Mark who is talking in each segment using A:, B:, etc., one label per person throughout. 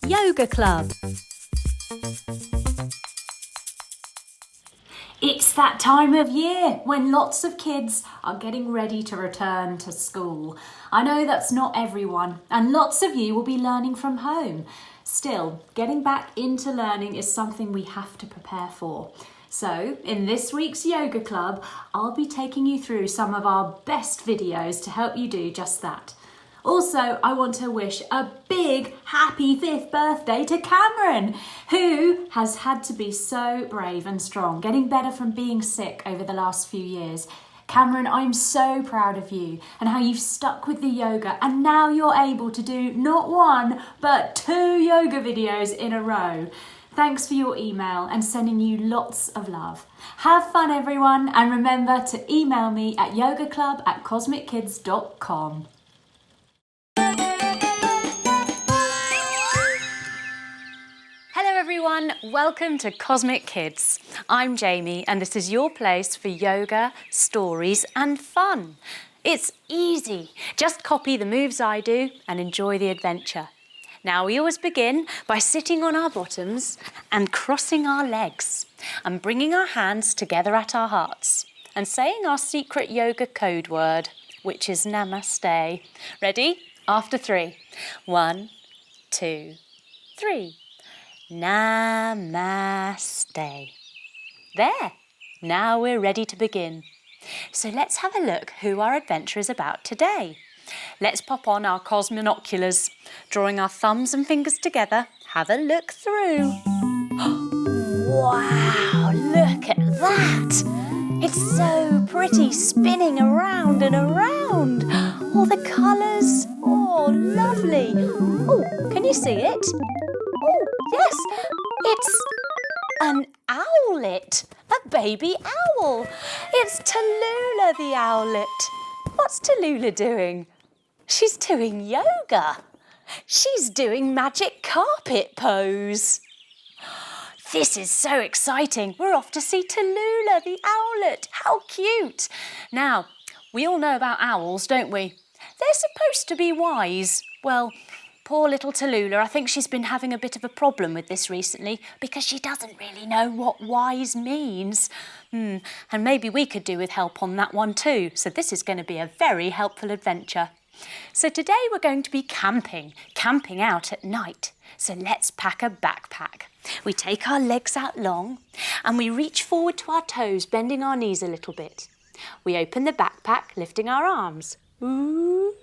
A: Yoga Club.
B: It's that time of year when lots of kids are getting ready to return to school. I know that's not everyone, and lots of you will be learning from home. Still, getting back into learning is something we have to prepare for. So, in this week's Yoga Club, I'll be taking you through some of our best videos to help you do just that. Also, I want to wish a big happy 5th birthday to Cameron, who has had to be so brave and strong, getting better from being sick over the last few years. Cameron, I'm so proud of you and how you've stuck with the yoga, and now you're able to do not 1 but 2 yoga videos in a row. Thanks for your email and sending you lots of love. Have fun, everyone, and remember to email me at yogaclub@cosmickids.com.
A: Hello everyone, welcome to Cosmic Kids. I'm Jamie and this is your place for yoga, stories and fun. It's easy, just copy the moves I do and enjoy the adventure. Now we always begin by sitting on our bottoms and crossing our legs and bringing our hands together at our hearts and saying our secret yoga code word, which is Namaste. Ready? After 3. 1, 2, 3. Namaste. There, now we're ready to begin. So let's have a look who our adventure is about today. Let's pop on our cosminoculars, drawing our thumbs and fingers together. Have a look through. Wow, look at that. It's so pretty, spinning around and around. All the colours, oh, lovely. Oh, can you see it? Oh, yes, it's an owlet, a baby owl. It's Tallulah the owlet. What's Tallulah doing? She's doing yoga. She's doing magic carpet pose. This is so exciting. We're off to see Tallulah the owlet. How cute. Now, we all know about owls, don't we? They're supposed to be wise. Well, poor little Tallulah, I think she's been having a bit of a problem with this recently because she doesn't really know what wise means. And maybe we could do with help on that one too. So this is going to be a very helpful adventure. So today we're going to be camping out at night. So let's pack a backpack. We take our legs out long and we reach forward to our toes, bending our knees a little bit. We open the backpack, lifting our arms. Whoop.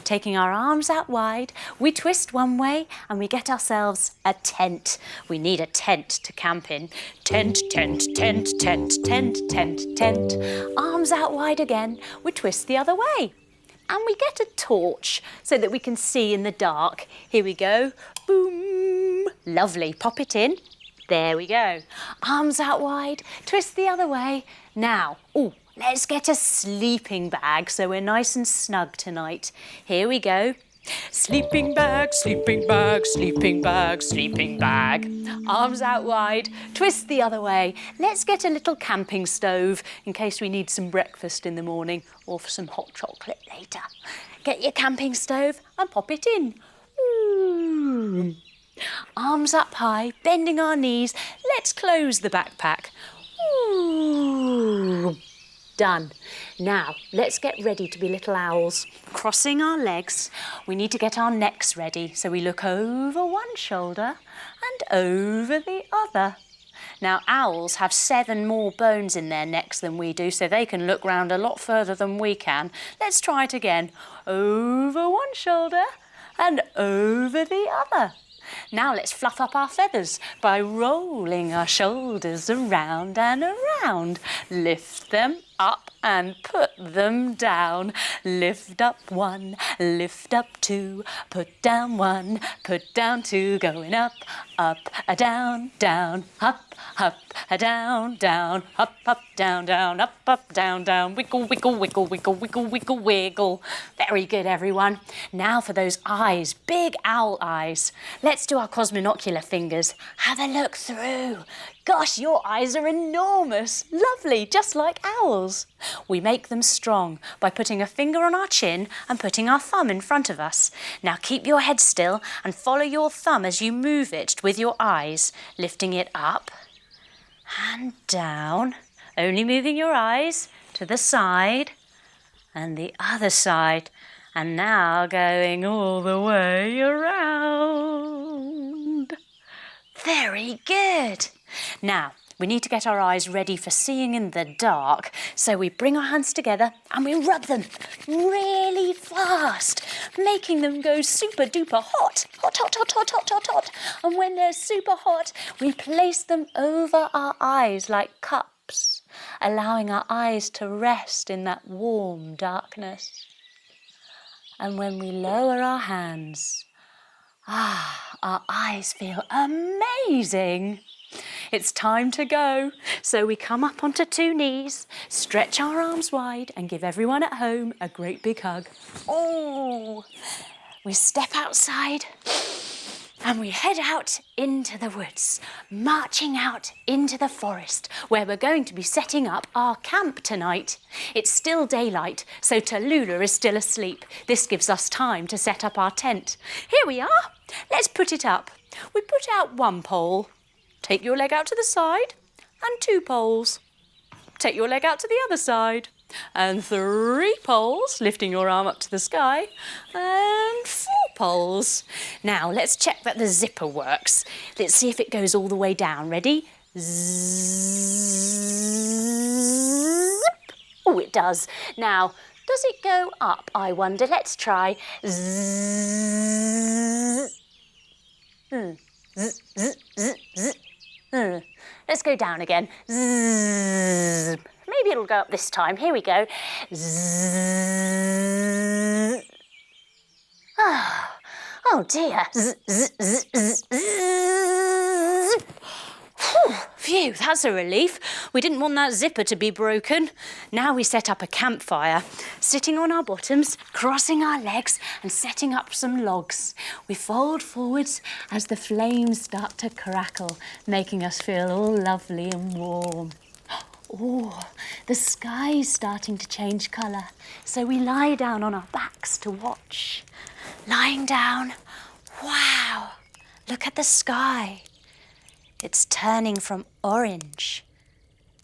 A: Taking our arms out wide, we twist one way and we get ourselves a tent. We need a tent to camp in. Tent, tent, tent, tent, tent, tent, tent. Arms out wide again, we twist the other way. And we get a torch so that we can see in the dark. Here we go. Boom. Lovely. Pop it in. There we go. Arms out wide, twist the other way. Now, let's get a sleeping bag so we're nice and snug tonight. Here we go. Sleeping bag, sleeping bag, sleeping bag, sleeping bag. Arms out wide, twist the other way. Let's get a little camping stove in case we need some breakfast in the morning or for some hot chocolate later. Get your camping stove and pop it in. Arms up high, bending our knees. Let's close the backpack. Done. Now, let's get ready to be little owls. Crossing our legs, we need to get our necks ready. So we look over one shoulder and over the other. Now, owls have 7 more bones in their necks than we do, so they can look round a lot further than we can. Let's try it again. Over one shoulder and over the other. Now let's fluff up our feathers by rolling our shoulders around and around. Lift them up and put them down. Lift up 1, lift up 2, put down 1, put down 2, going up, up, down, down, up, down, down, up, down, down, up, down, down, wiggle, wiggle, wiggle, wiggle, wiggle, wiggle, wiggle. Very good, everyone. Now for those eyes, big owl eyes. Let's do our cosminocular fingers. Have a look through. Gosh, your eyes are enormous. Lovely, just like owls. We make them strong by putting a finger on our chin and putting our thumb in front of us. Now keep your head still and follow your thumb as you move it with your eyes, lifting it up and down, only moving your eyes to the side and the other side, and now going all the way around. Very good. Now, we need to get our eyes ready for seeing in the dark, so we bring our hands together and we rub them really fast, making them go super duper hot. Hot, hot, hot, hot, hot, hot, hot. And when they're super hot, we place them over our eyes like cups, allowing our eyes to rest in that warm darkness. And when we lower our hands, our eyes feel amazing. It's time to go. So we come up onto 2 knees, stretch our arms wide and give everyone at home a great big hug. Oh, we step outside and we head out into the woods, marching out into the forest where we're going to be setting up our camp tonight. It's still daylight, so Tallulah is still asleep. This gives us time to set up our tent. Here we are. Let's put it up. We put out 1 pole. Take your leg out to the side and 2 poles. Take your leg out to the other side and 3 poles, lifting your arm up to the sky, and 4 poles. Now let's check that the zipper works. Let's see if it goes all the way down. Ready? Zip. Oh, it does. Now, does it go up, I wonder? Let's try. Zzz. Zzz, zzz, zzz, zzz. Let's go down again. Zzz. Maybe it'll go up this time. Here we go. Zzz. Oh dear. Zzz, zzz, zzz, zzz, zzz. Phew, that's a relief. We didn't want that zipper to be broken. Now we set up a campfire, sitting on our bottoms, crossing our legs and setting up some logs. We fold forwards as the flames start to crackle, making us feel all lovely and warm. Oh, the sky's starting to change colour, so we lie down on our backs to watch. Lying down, wow, look at the sky. It's turning from orange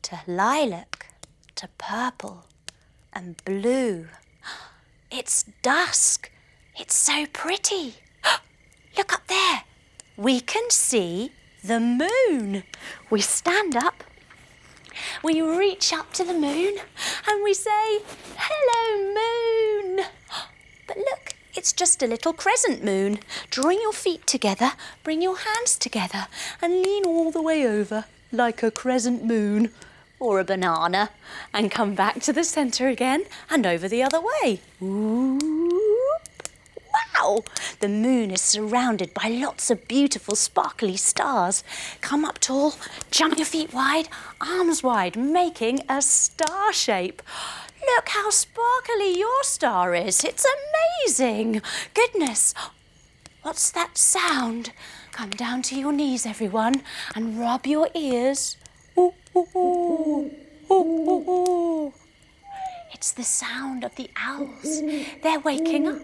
A: to lilac to purple and blue. It's dusk. It's so pretty. Look up there. We can see the moon. We stand up. We reach up to the moon and we say, "Hello, moon." But look, it's just a little crescent moon. Drawing your feet together, bring your hands together and lean all the way over like a crescent moon or a banana and come back to the centre again and over the other way. Whoop. Wow! The moon is surrounded by lots of beautiful sparkly stars. Come up tall, jump your feet wide, arms wide, making a star shape. Look how sparkly your star is. It's amazing. Goodness, what's that sound? Come down to your knees, everyone, and rub your ears. Ooh, ooh, ooh. Ooh, ooh, ooh. It's the sound of the owls. They're waking up.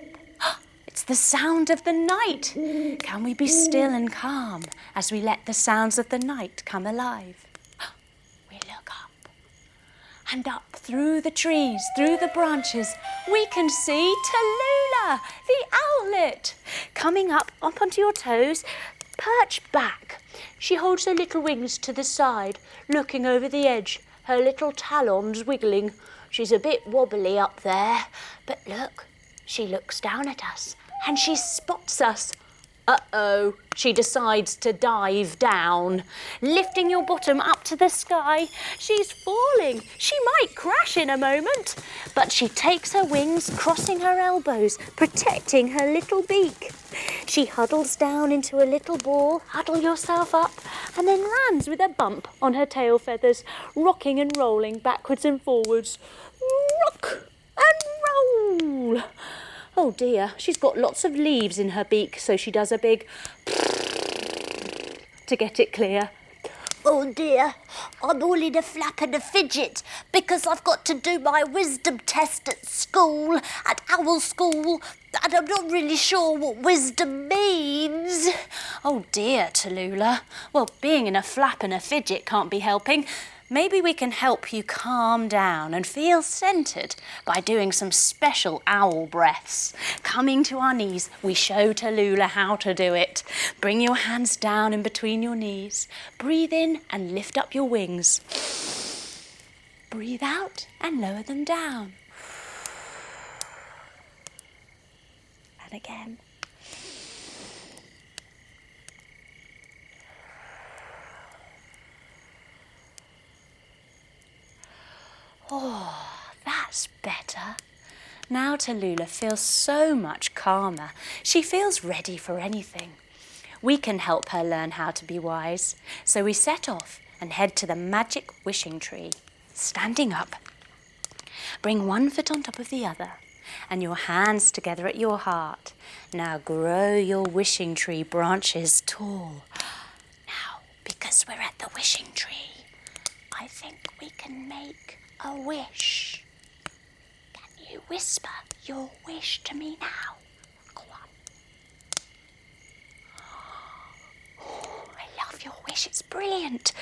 A: It's the sound of the night. Can we be still and calm as we let the sounds of the night come alive? We look up. And up through the trees, through the branches, we can see Tallulah, the owlet. Coming up onto your toes, perch back. She holds her little wings to the side, looking over the edge, her little talons wiggling. She's a bit wobbly up there, but look, she looks down at us and she spots us. Uh-oh, she decides to dive down. Lifting your bottom up to the sky, she's falling. She might crash in a moment. But she takes her wings, crossing her elbows, protecting her little beak. She huddles down into a little ball, huddle yourself up, and then lands with a bump on her tail feathers, rocking and rolling backwards and forwards. Rock and roll. Oh dear, she's got lots of leaves in her beak, so she does a big to get it clear. Oh dear, I'm all in a flap and a fidget because I've got to do my wisdom test at school, at Owl School, and I'm not really sure what wisdom means.
B: Oh dear, Tallulah. Well, being in a flap and a fidget can't be helping. Maybe we can help you calm down and feel centred by doing some special owl breaths. Coming to our knees, we show Tallulah how to do it. Bring your hands down in between your knees. Breathe in and lift up your wings. Breathe out and lower them down. And again. Oh, that's better. Now Tallulah feels so much calmer. She feels ready for anything. We can help her learn how to be wise. So we set off and head to the magic wishing tree. Standing up. Bring one foot on top of the other and your hands together at your heart. Now grow your wishing tree branches tall. Now, because we're at the wishing tree, I think we can make a wish. Can you whisper your wish to me now? Go on. Oh, I love your wish. It's brilliant.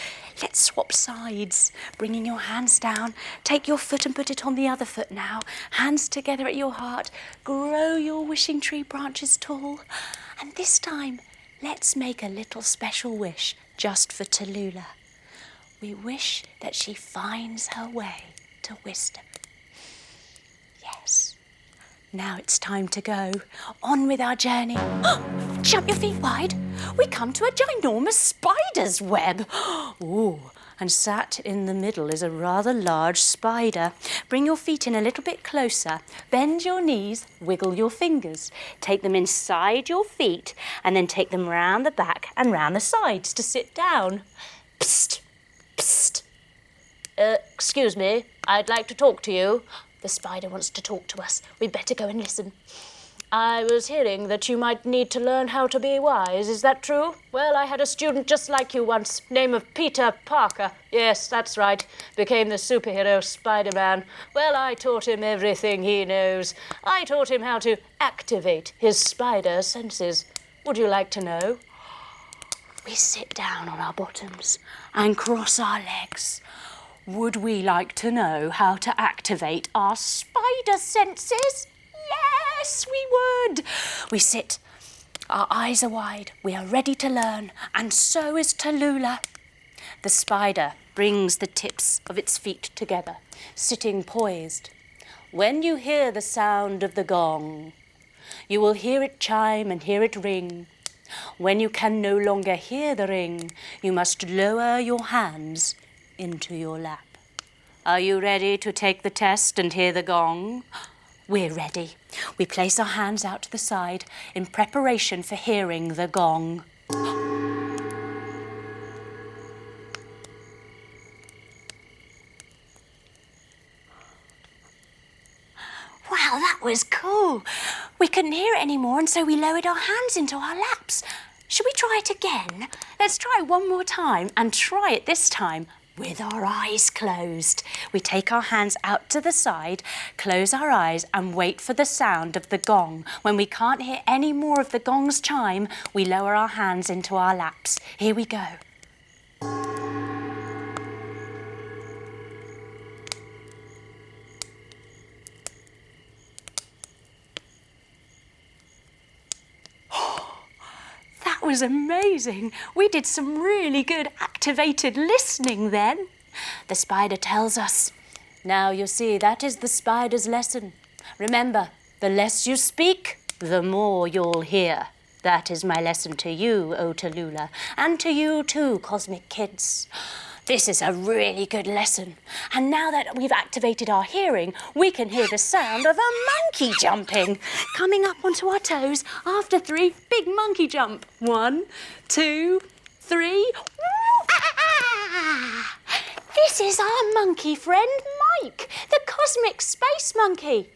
B: Let's swap sides. Bringing your hands down. Take your foot and put it on the other foot now. Hands together at your heart. Grow your wishing tree branches tall. And this time, let's make a little special wish just for Tallulah. We wish that she finds her way to wisdom. Yes. Now it's time to go. On with our journey. Jump your feet wide. We come to a ginormous spider's web. Ooh, and sat in the middle is a rather large spider. Bring your feet in a little bit closer. Bend your knees, wiggle your fingers. Take them inside your feet and then take them round the back and round the sides to sit down. Psst. Psst. Excuse me, I'd like to talk to you. The spider wants to talk to us. We'd better go and listen. I was hearing that you might need to learn how to be wise. Is that true? Well, I had a student just like you once, name of Peter Parker. Yes, that's right. Became the superhero Spider-Man. Well, I taught him everything he knows. I taught him how to activate his spider senses. Would you like to know? We sit down on our bottoms and cross our legs. Would we like to know how to activate our spider senses? Yes, we would. We sit. Our eyes are wide. We are ready to learn, and so is Tallulah. The spider brings the tips of its feet together, sitting poised. When you hear the sound of the gong, you will hear it chime and hear it ring. When you can no longer hear the ring, you must lower your hands into your lap. Are you ready to take the test and hear the gong? We're ready. We place our hands out to the side in preparation for hearing the gong. Wow, that was cool. We couldn't hear it anymore, and so we lowered our hands into our laps. Should we try it again? Let's try it one more time, and try it this time with our eyes closed. We take our hands out to the side, close our eyes, and wait for the sound of the gong. When we can't hear any more of the gong's chime, we lower our hands into our laps. Here we go. That was amazing. We did some really good activated listening then. The spider tells us. Now you see, that is the spider's lesson. Remember, the less you speak, the more you'll hear. That is my lesson to you, O Tallulah, and to you too, cosmic kids. This is a really good lesson. And now that we've activated our hearing, we can hear the sound of a monkey jumping. Coming up onto our toes after 3, big monkey jump. 1, 2, 3. This is our monkey friend, Mike, the cosmic space monkey.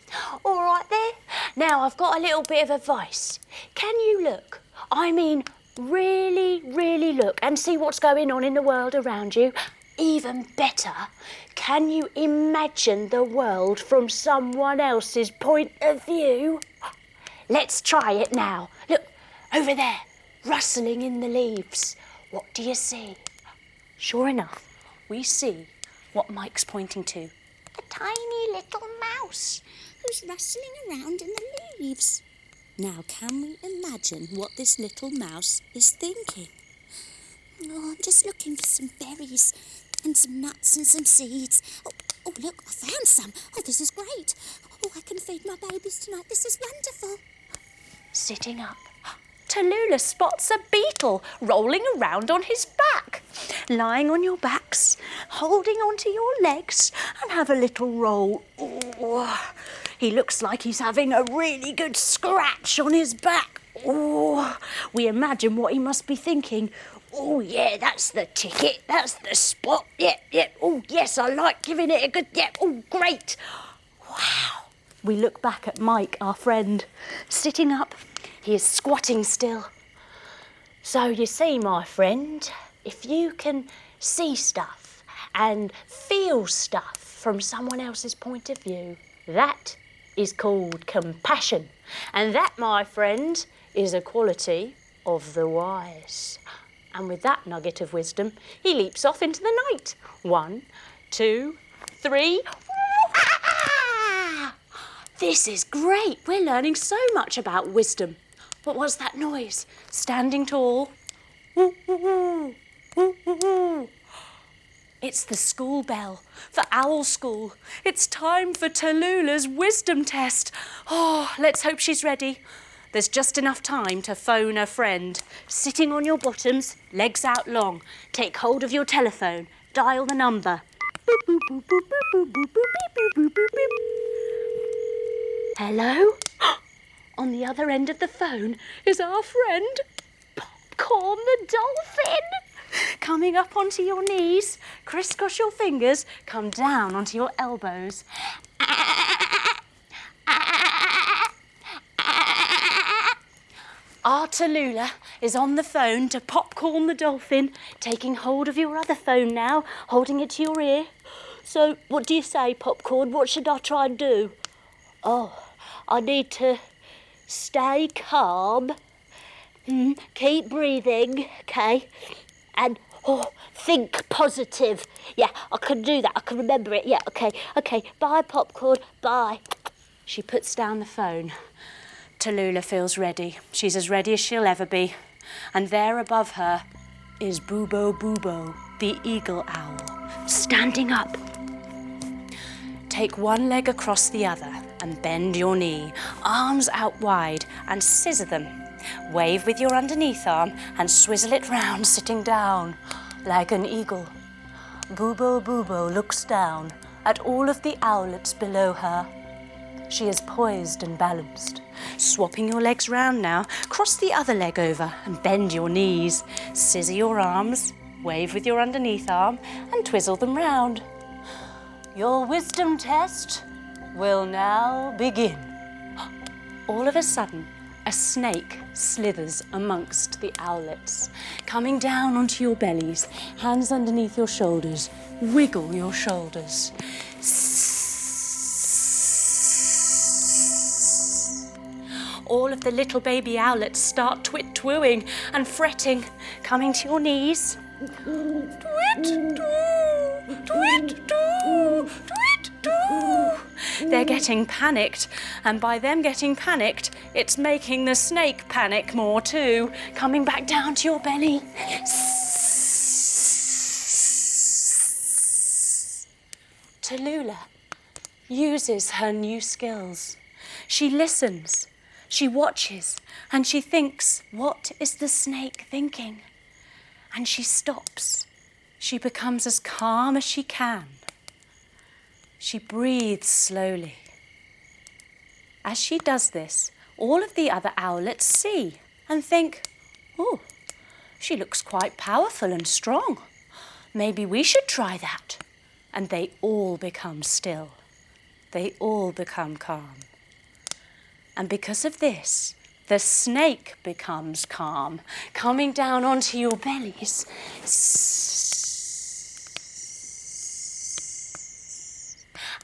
B: All right there. Now I've got a little bit of advice. Can you look? I mean,
A: Really, really look and see what's going on in the world around you. Even better, can you imagine the world from someone else's point of view? Let's try it now. Look, over there, rustling in the leaves. What do you see? Sure enough, we see what Mike's pointing to. A tiny little mouse who's rustling around in the leaves.
C: Now, can we imagine what this little mouse is thinking? Oh, I'm just looking for some berries and some nuts and some seeds. Oh, look, I found some. Oh, this is great. Oh, I can feed my babies tonight. This is wonderful.
A: Sitting up, Tallulah spots a beetle rolling around on his back. Lying on your backs, holding onto your legs, and have a little roll. Ooh, he looks like he's having a really good scratch on his back. Ooh, we imagine what he must be thinking. Oh, yeah, that's the ticket. That's the spot. Yeah. Oh, yes, I like giving it a good... Yeah, oh, great. Wow. We look back at Mike, our friend, sitting up. He is squatting still. So you see, my friend, if you can see stuff and feel stuff from someone else's point of view, that is called compassion. And that, my friend, is a quality of the wise. And with that nugget of wisdom, he leaps off into the night. 1, 2, 3. Ah! This is great. We're learning so much about wisdom. What was that noise? Standing tall. It's the school bell for Owl School. It's time for Tallulah's wisdom test. Oh, let's hope she's ready. There's just enough time to phone a friend. Sitting on your bottoms, legs out long. Take hold of your telephone. Dial the number. Hello? On the other end of the phone is our friend, Popcorn the dolphin. Coming up onto your knees, crisscross your fingers, come down onto your elbows. Our Tallulah is on the phone to Popcorn the dolphin, taking hold of your other phone now, holding it to your ear. So, what do you say, Popcorn? What should I try and do? Oh, I need to stay calm, keep breathing, okay, and think positive. Yeah, I can do that. I can remember it. Yeah, okay. Bye, Popcorn. Bye. She puts down the phone. Tallulah feels ready. She's as ready as she'll ever be. And there above her is Boobo, the eagle owl, standing up. Take one leg across the other and bend your knee, arms out wide, and scissor them. Wave with your underneath arm and swizzle it round, sitting down like an eagle. Boobo looks down at all of the owlets below her. She is poised and balanced. Swapping your legs round now, cross the other leg over and bend your knees. Scissor your arms, wave with your underneath arm and twizzle them round. Your wisdom test will now begin. All of a sudden, a snake slithers amongst the owlets. Coming down onto your bellies, hands underneath your shoulders, wiggle your shoulders. All of the little baby owlets start twit-twooing and fretting, coming to your knees. Twit-twoo, twit-twoo, twit-twoo. They're getting panicked, and by them getting panicked, it's making the snake panic more too, coming back down to your belly. Tallulah uses her new skills. She listens. She watches and she thinks, what is the snake thinking? And she stops. She becomes as calm as she can. She breathes slowly. As she does this, all of the other owlets see and think, oh, she looks quite powerful and strong. Maybe we should try that. And they all become still. They all become calm. And because of this, The snake becomes calm, coming down onto your bellies.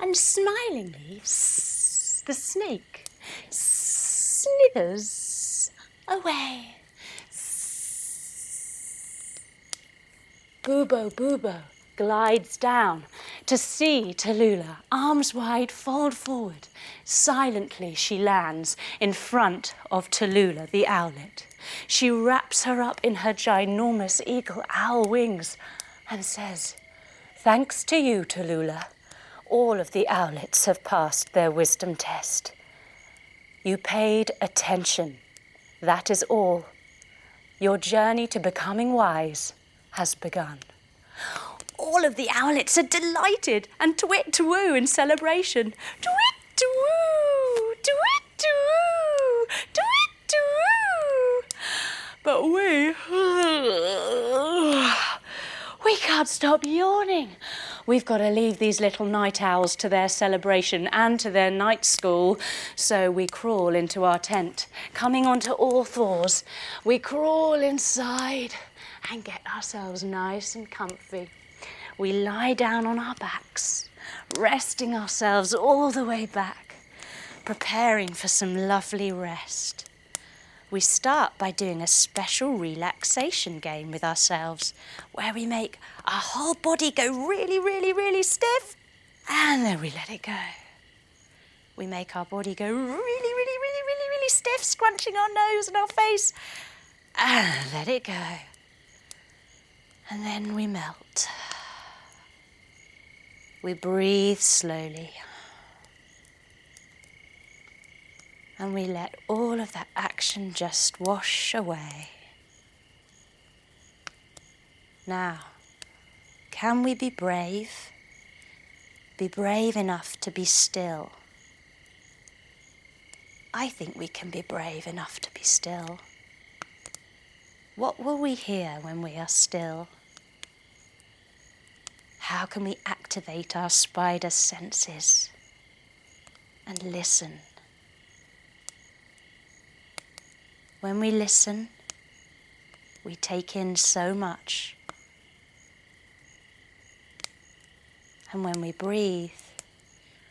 A: And smilingly, the snake slithers away. Bubo glides down to see Tallulah, arms wide, fold forward. Silently she lands in front of Tallulah, the owlet. She wraps her up in her ginormous eagle owl wings and says, "Thanks to you, Tallulah, all of the owlets have passed their wisdom test. You paid attention. That is all. Your journey to becoming wise has begun." All of the owlets are delighted and twit-to-woo in celebration. Twit-to-woo, twit-to-woo, twit-to-woo. But we can't stop yawning. We've got to leave these little night owls to their celebration and to their night school. So we crawl into our tent, coming onto all fours. We crawl inside and get ourselves nice and comfy. We lie down on our backs, resting ourselves all the way back, preparing for some lovely rest. We start by doing a special relaxation game with ourselves, where we make our whole body go really, really, really stiff, and then we let it go. We make our body go really, really, really, really, really stiff, scrunching our nose and our face, and let it go. And then we melt. We breathe slowly. And we let all of that action just wash away. Now, can we be brave? Be brave enough to be still. I think we can be brave enough to be still. What will we hear when we are still? How can we activate our spider senses and listen? When we listen, we take in so much. And when we breathe,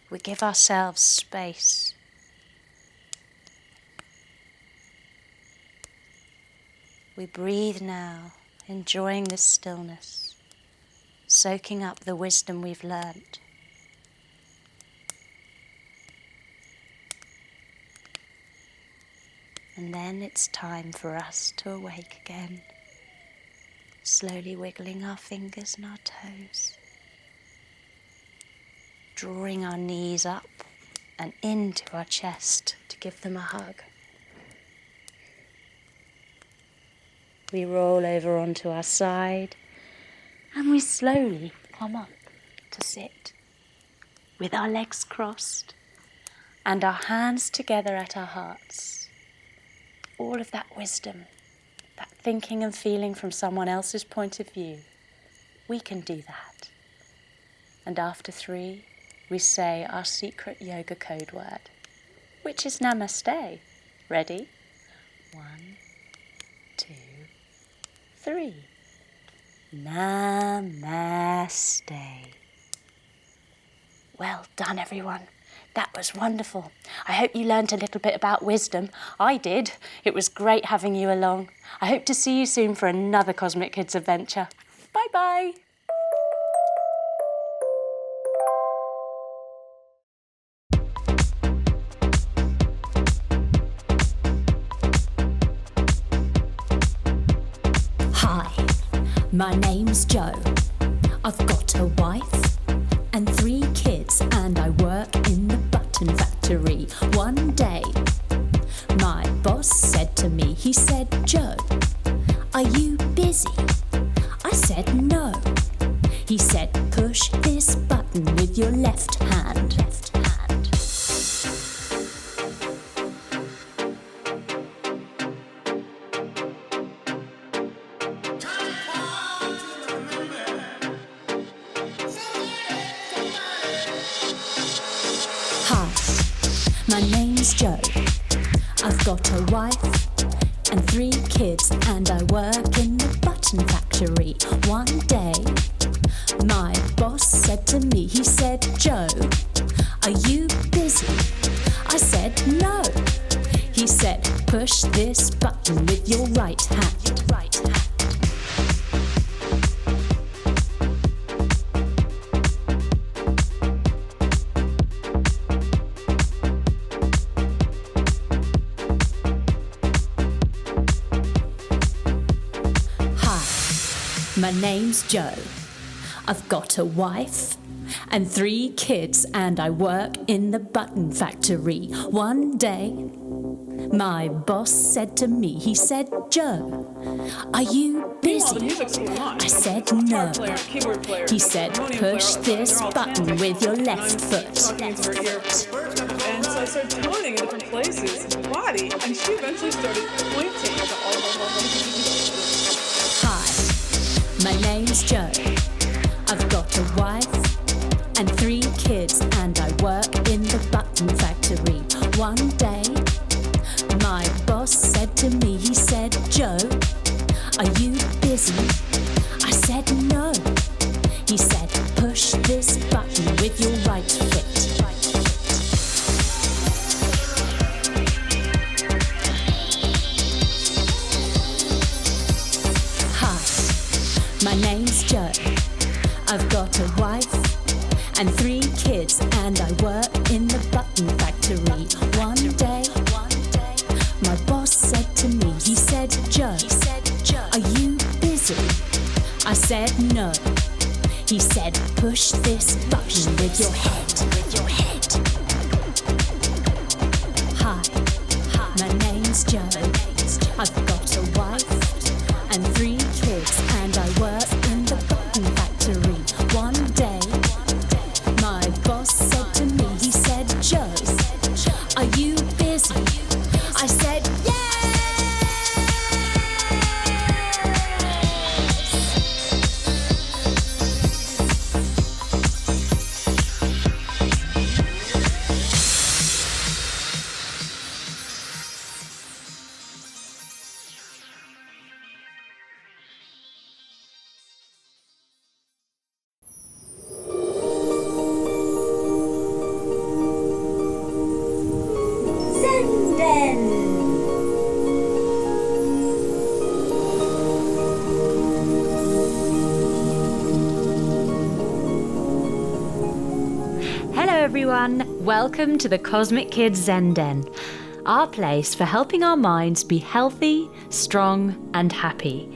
A: we give ourselves space. We breathe now, enjoying this stillness, soaking up the wisdom we've learnt. And then it's time for us to awake again, slowly wiggling our fingers and our toes, drawing our knees up and into our chest to give them a hug. We roll over onto our side and we slowly come up to sit with our legs crossed and our hands together at our hearts. All of that wisdom, that thinking and feeling from someone else's point of view, we can do that. And after 3, we say our secret yoga code word, which is namaste. Ready? 1, 2, 3. Namaste. Well done, everyone. That was wonderful. I hope you learnt a little bit about wisdom. I did. It was great having you along. I hope to see you soon for another Cosmic Kids adventure. Bye-bye.
B: Hi, my name's Jo. I've got a wife and 3 kids, and I work in the button factory. One day, my boss said to me, he said, "Jo, are you busy?" I said, "No." He said, "Push this button with your left hand." Hi, my name's Jo. I've got a wife and 3 kids, and I work in the button factory. One day, my boss said to me, he said, "Joe, are you busy?" I said, "No." He said, "Push this button with your right hand." My name's Joe. I've got a wife and 3 kids, and I work in the button factory. One day, my boss said to me, he said, "Joe, are you busy?" I said, "No." He said, "Push this button with your left foot."
D: And so I started toning in different places in the body, and she eventually started pointing to all of them.
B: Hi, my name's Joe. I've got a wife and 3 kids, and I work in the button factory. One day, my boss said to me, he said, "Joe, are you busy?" I said, "No." He said, "Push this button with your right foot." Hi, my name's Joe. I've got a wife and 3 kids, and I work in the button factory. One day, my boss said to me, he said, "Joe, are you busy?" I said, "No." He said, "Push this button with your head." Hi, my name's Joe. I've got a wife and 3 kids, and I work in the button factory. One day, my boss said to me, he said, "Joe, are you busy?" I said, "Yes."
A: Zen Den. Hello everyone, welcome to the Cosmic Kids Zen Den, our place for helping our minds be healthy, strong and happy.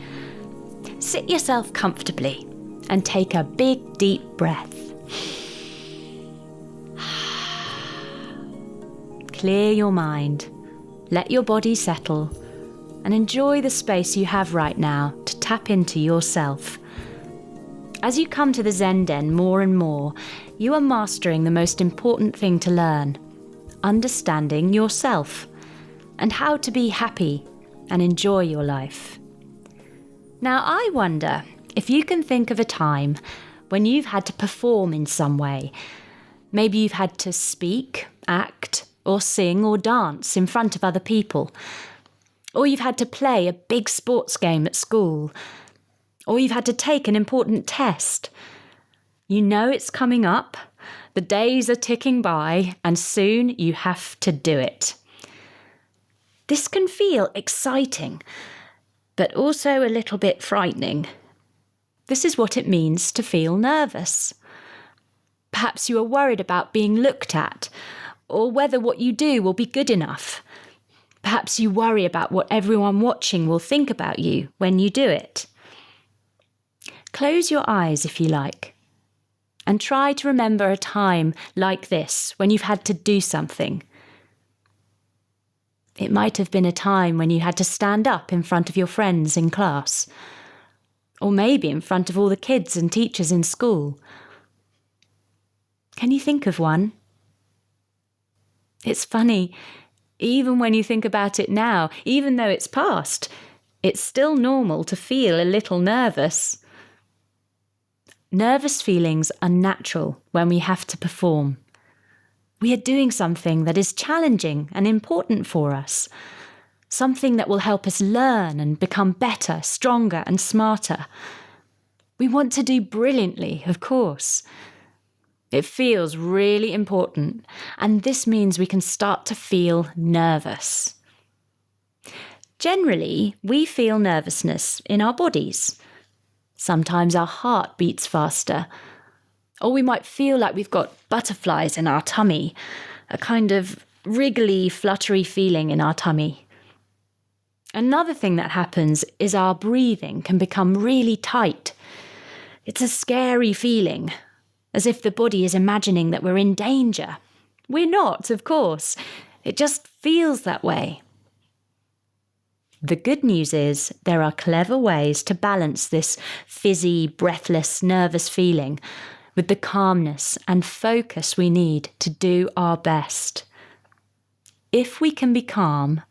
A: Sit yourself comfortably and take a big deep breath. Clear your mind, let your body settle, and enjoy the space you have right now to tap into yourself. As you come to the Zen Den more and more, you are mastering the most important thing to learn, understanding yourself and how to be happy and enjoy your life. Now, I wonder if you can think of a time when you've had to perform in some way. Maybe you've had to speak, act, or sing or dance in front of other people. Or you've had to play a big sports game at school. Or you've had to take an important test. You know it's coming up, the days are ticking by, and soon you have to do it. This can feel exciting, but also a little bit frightening. This is what it means to feel nervous. Perhaps you are worried about being looked at, or whether what you do will be good enough. Perhaps you worry about what everyone watching will think about you when you do it. Close your eyes if you like, and try to remember a time like this when you've had to do something. It might have been a time when you had to stand up in front of your friends in class, or maybe in front of all the kids and teachers in school. Can you think of one? It's funny, even when you think about it now, even though it's past, it's still normal to feel a little nervous. Nervous feelings are natural when we have to perform. We are doing something that is challenging and important for us.
B: something that will help us learn and become better, stronger and smarter. We want to do brilliantly, of course. It feels really important, and this means we can start to feel nervous. Generally, we feel nervousness in our bodies. Sometimes our heart beats faster, or we might feel like we've got butterflies in our tummy, a kind of wriggly, fluttery feeling in our tummy. Another thing that happens is our breathing can become really tight. It's a scary feeling, as if the body is imagining that we're in danger. We're not, of course. It just feels that way. The good news is there are clever ways to balance this fizzy, breathless, nervous feeling with the calmness and focus we need to do our best. If we can be calm,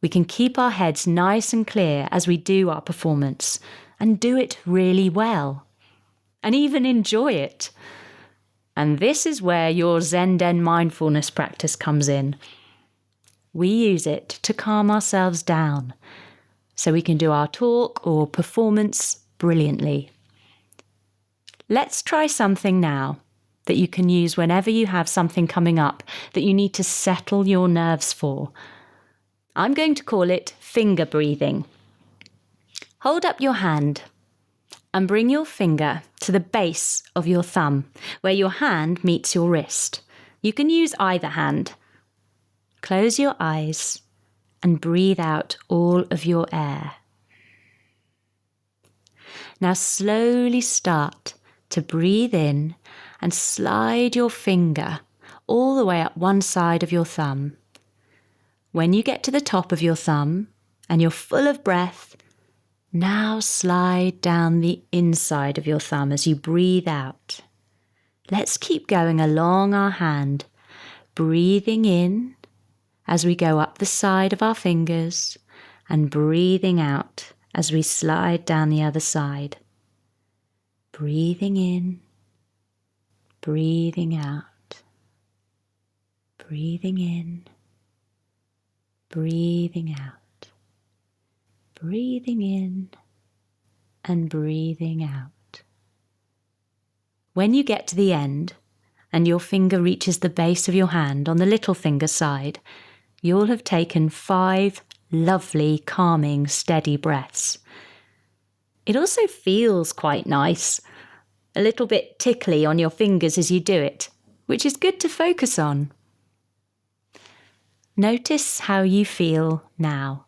B: we can keep our heads nice and clear as we do our performance and do it really well, and even enjoy it. And this is where your Zen Den mindfulness practice comes in. We use it to calm ourselves down so we can do our talk or performance brilliantly. Let's try something now that you can use whenever you have something coming up that you need to settle your nerves for. I'm going to call it finger breathing. Hold up your hand and bring your finger to the base of your thumb, where your hand meets your wrist. You can use either hand. Close your eyes and breathe out all of your air. Now slowly start to breathe in and slide your finger all the way up one side of your thumb. When you get to the top of your thumb and you're full of breath, now slide down the inside of your thumb as you breathe out. Let's keep going along our hand, breathing in as we go up the side of our fingers and breathing out as we slide down the other side. Breathing in, breathing out, breathing in, breathing out, breathing in and breathing out. When you get to the end and your finger reaches the base of your hand on the little finger side, you'll have taken 5 lovely, calming, steady breaths. It also feels quite nice, a little bit tickly on your fingers as you do it, which is good to focus on. Notice how you feel now.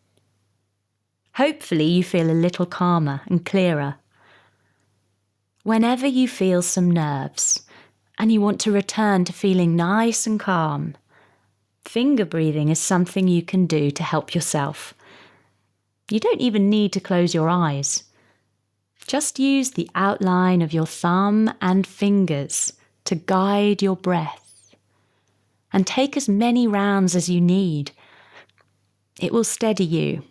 B: Hopefully you feel a little calmer and clearer. Whenever you feel some nerves and you want to return to feeling nice and calm, finger breathing is something you can do to help yourself. You don't even need to close your eyes. Just use the outline of your thumb and fingers to guide your breath, and take as many rounds as you need. It will steady you.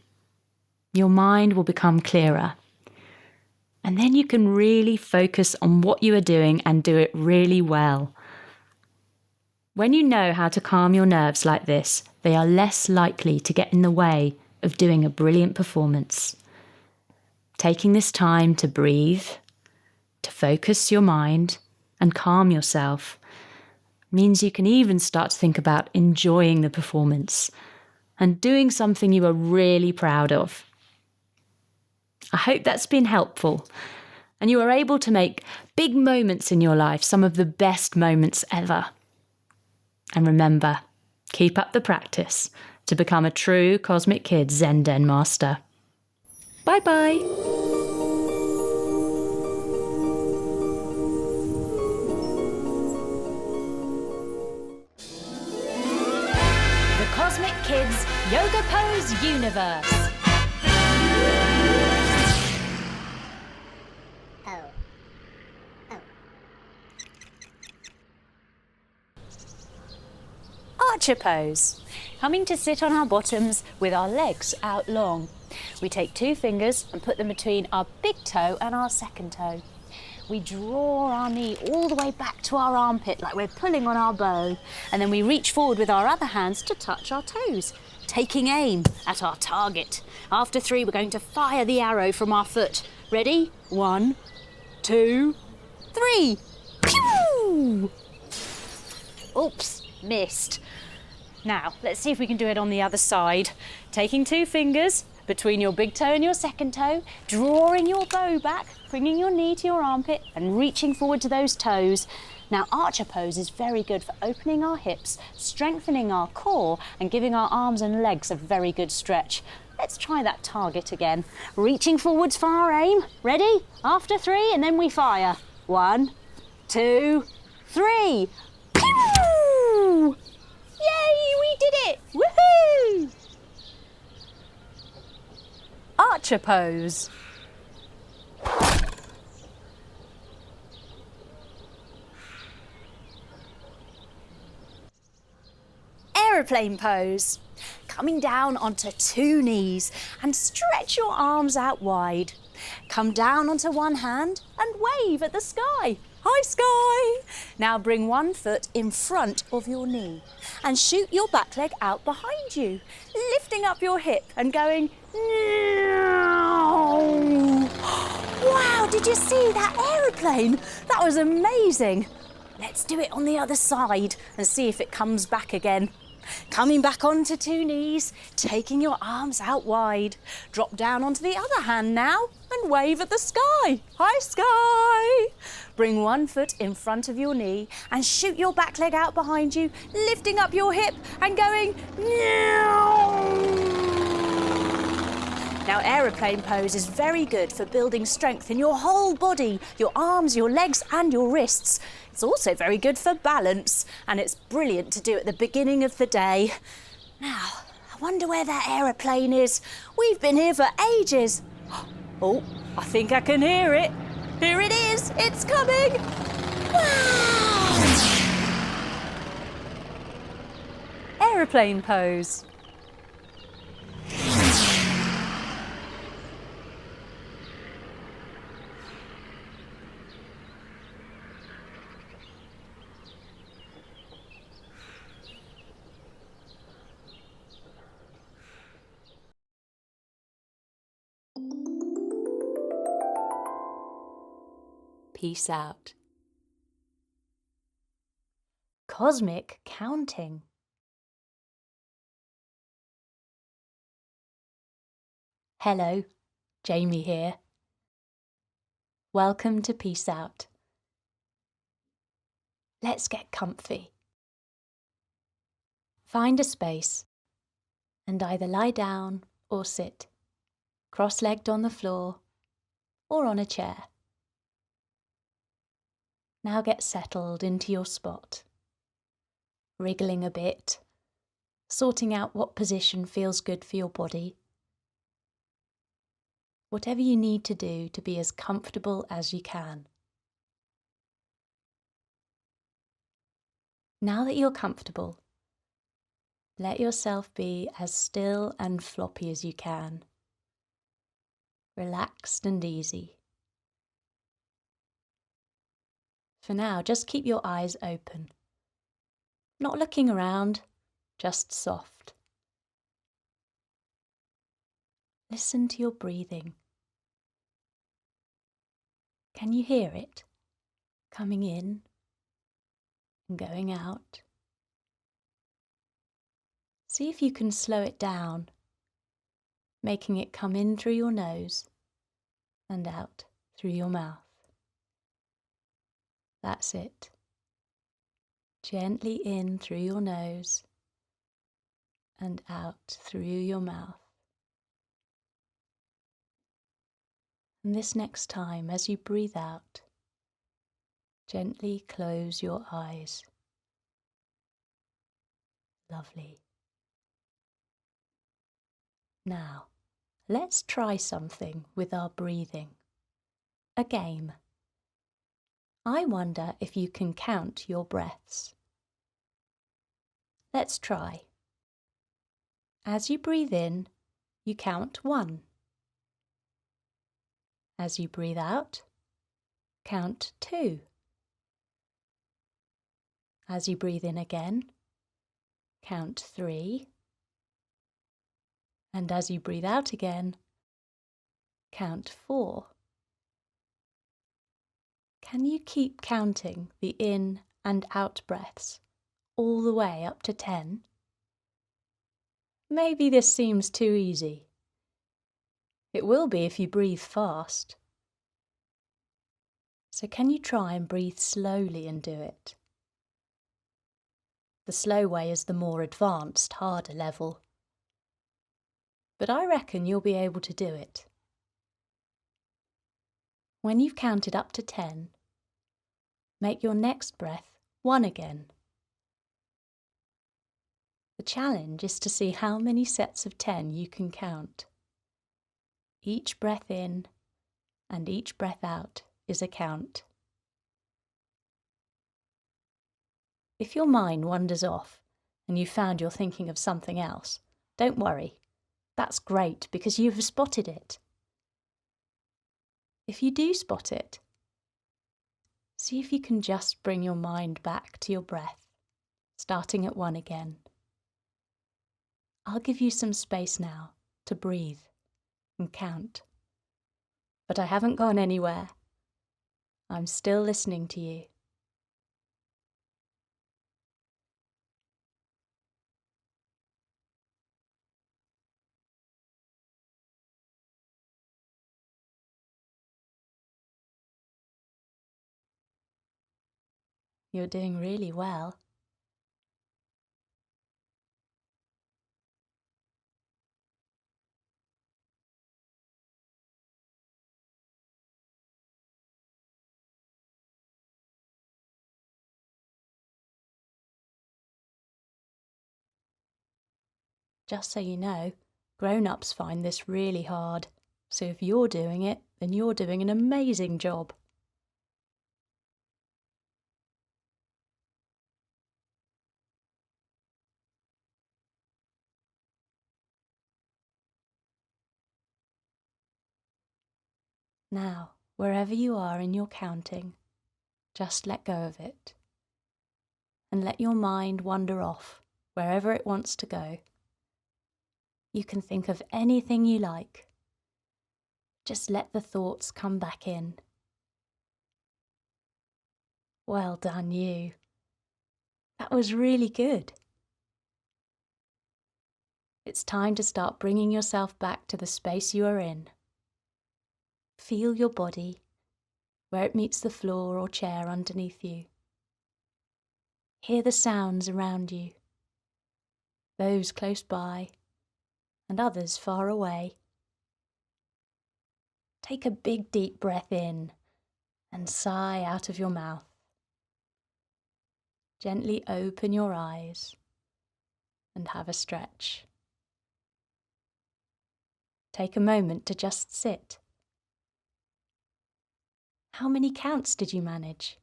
B: Your mind will become clearer. And then you can really focus on what you are doing and do it really well. When you know how to calm your nerves like this, they are less likely to get in the way of doing a brilliant performance. Taking this time to breathe, to focus your mind and calm yourself means you can even start to think about enjoying the performance and doing something you are really proud of. I hope that's been helpful and you are able to make big moments in your life some of the best moments ever. And remember, keep up the practice to become a true Cosmic Kid Zen Den master. Bye-bye. The Cosmic Kids Yoga Pose Universe. Archer pose. Coming to sit on our bottoms with our legs out long. We take 2 fingers and put them between our big toe and our second toe. We draw our knee all the way back to our armpit like we're pulling on our bow, and then we reach forward with our other hands to touch our toes.
A: taking aim at our target. After 3, we're going to fire the arrow from our foot. Ready? 1, 2, 3. Pew! Oops, missed. Now, let's see if we can do it on the other side. Taking 2 fingers between your big toe and your second toe, drawing your bow back, bringing your knee to your armpit and reaching forward to those toes. Now, archer pose is very good for opening our hips, strengthening our core and giving our arms and legs a very good stretch. Let's try that target again. Reaching forwards for our aim. Ready? After 3 and then we fire. 1, 2, 3. Pew! Yay, we did it! Woohoo! Archer pose. Aeroplane pose. Coming down onto 2 knees and stretch your arms out wide. Come down onto one hand and wave at the sky. Hi, sky! Now bring one foot in front of your knee and shoot your back leg out behind you, lifting up your hip and going, wow, did you see that aeroplane? That was amazing. Let's do it on the other side and see if it comes back again. Coming back onto 2 knees, taking your arms out wide. Drop down onto the other hand now and wave at the sky. Hi, sky! Bring one foot in front of your knee and shoot your back leg out behind you, lifting up your hip and going, now, aeroplane pose is very good for building strength in your whole body, your arms, your legs and your wrists. It's also very good for balance and it's brilliant to do at the beginning of the day. Now, I wonder where that aeroplane is. We've been here for ages. Oh, I think I can hear it. Here it is, it's coming. Wow! Aeroplane pose. Peace out. Cosmic counting. Hello, Jamie here. Welcome to Peace Out. Let's get comfy. Find a space and either lie down or sit, cross-legged on the floor or on a chair. Now get settled into your spot, wriggling a bit, sorting out what position feels good for your body. Whatever you need to do to be as comfortable as you can. Now that you're comfortable, let yourself be as still and floppy as you can, relaxed and easy. For now, just keep your eyes open, not looking around, just soft. Listen to your breathing. Can you hear it coming in and going out? See if you can slow it down, making it come in through your nose and out through your mouth. That's it. Gently in through your nose and out through your mouth. And this next time, as you breathe out, gently close your eyes. Lovely. Now, let's try something with our breathing. A game. I wonder if you can count your breaths. Let's try. As you breathe in, you count 1. As you breathe out, count 2. As you breathe in again, count 3. And as you breathe out again, count 4. Can you keep counting the in and out breaths all the way up to 10? Maybe this seems too easy. It will be if you breathe fast. So can you try and breathe slowly and do it? The slow way is the more advanced, harder level. But I reckon you'll be able to do it. When you've counted up to 10, make your next breath 1 again. The challenge is to see how many sets of 10 you can count. Each breath in and each breath out is a count. If your mind wanders off and you found you're thinking of something else, don't worry. That's great because you've spotted it. If you do spot it, see if you can just bring your mind back to your breath, starting at 1 again. I'll give you some space now to breathe and count. But I haven't gone anywhere. I'm still listening to you. You're doing really well. Just so you know, grown-ups find this really hard. So if you're doing it, then you're doing an amazing job. Now, wherever you are in your counting, just let go of it. And let your mind wander off wherever it wants to go. You can think of anything you like. Just let the thoughts come back in. Well done, you. That was really good. It's time to start bringing yourself back to the space you are in. Feel your body, where it meets the floor or chair underneath you. Hear the sounds around you, those close by and others far away. Take a big deep breath in and sigh out of your mouth. Gently open your eyes and have a stretch. Take a moment to just sit. How many counts did you manage?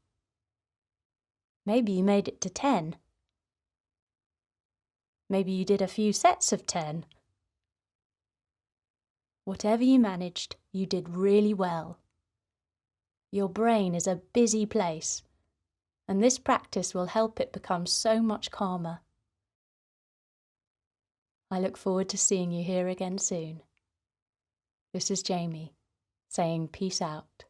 A: Maybe you made it to 10. Maybe you did a few sets of 10. Whatever you managed, you did really well. Your brain is a busy place, and this practice will help it become so much calmer. I look forward to seeing you here again soon. This is Jamie, saying peace out.